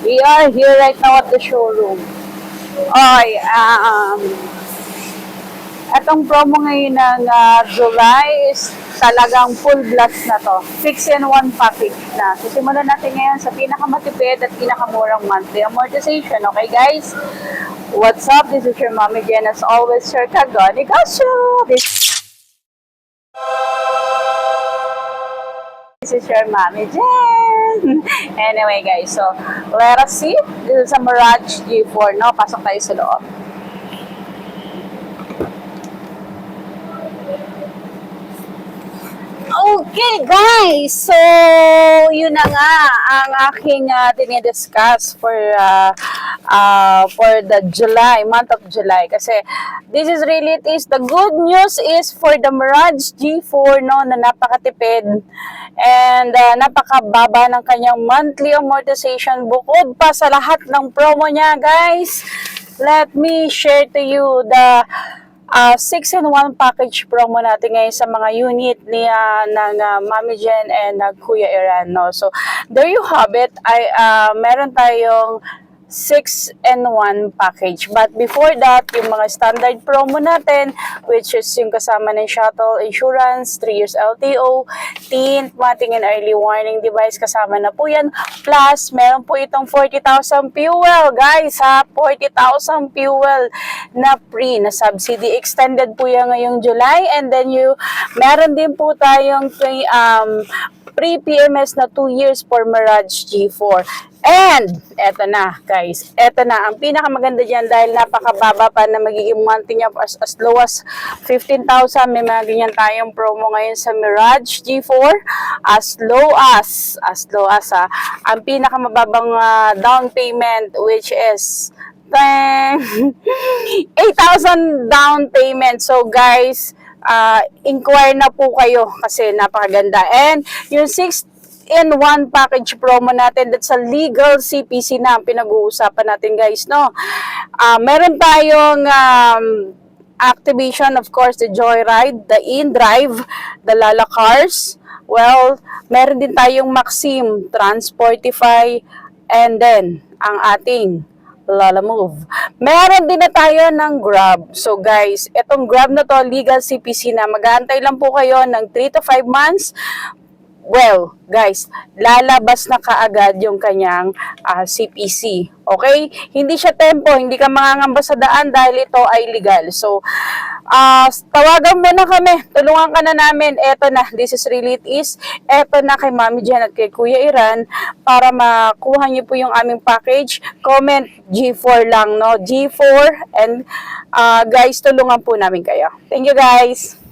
We are here right now at the showroom. Okay, itong promo ngayon ng July is talagang full blast na to. 6-in-1 package na. So, simulan natin ngayon sa pinakamatipid at pinakamurang monthly amortization. Okay, guys? What's up? This is your Mommy Jen. As always, Sir Kagani Gasho. This is your Mommy Jen. Anyway, guys, so let us see. This is a Mirage G4, no? Pasok tayo sa loob. Okay, guys. So, yun na nga ang aking dinidiscuss for the month of July. Kasi, this is really, the good news is for the Mirage G4, no, na napakatipid and napakababa ng kanyang monthly amortization bukod pa sa lahat ng promo niya, guys. Let me share to you the 6-in-1 package promo natin ngayon sa mga unit ni ng Mommy Jen and Kuya Iran, no? So, there you have it. Meron tayong 6-in-1 package. But before that, yung mga standard promo natin, which is yung kasama ng shuttle insurance, 3 years LTO, tint, mating and early warning device, kasama na po yan. Plus, meron po itong 40,000 fuel, guys, ha? 40,000 fuel na free, na subsidy. Extended po yan ngayong July. And then, meron din po tayong pre-PMS na 2 years for Mirage G4. And, eto na, guys. Eto na. Ang pinakamaganda dyan dahil napakababa pa na magiging monthly niya as low as 15,000. May mga ganyan tayong promo ngayon sa Mirage G4. As low as ang pinakamababang down payment, which is 8,000 down payment. So, guys, inquire na po kayo kasi napakaganda. And yung 6-in-1 package promo natin, that's a legal CPC na ang pinag-uusapan natin, guys, no? Meron tayong activation, of course, the Joyride, the InDrive, the Lala Cars. Well, meron din tayong Maxim, Transportify, and then ang ating Lala Move. Meron din na tayo ng Grab. So guys, itong Grab na to, legal CPC na. Mag-aantay lang po kayo ng 3 to 5 months. Well, guys, lalabas na kaagad yung kanyang CPC. Okay? Hindi siya tempo, hindi ka mangangamba sa daan dahil ito ay legal. So, tawagan mo na kami. Tulungan ka na namin. Eto na, this is really it is. Eto na kay Mommy Jen at kay Kuya Iran para makuha niyo po yung aming package. Comment G4 lang, no? G4 and guys, tulungan po namin kayo. Thank you, guys.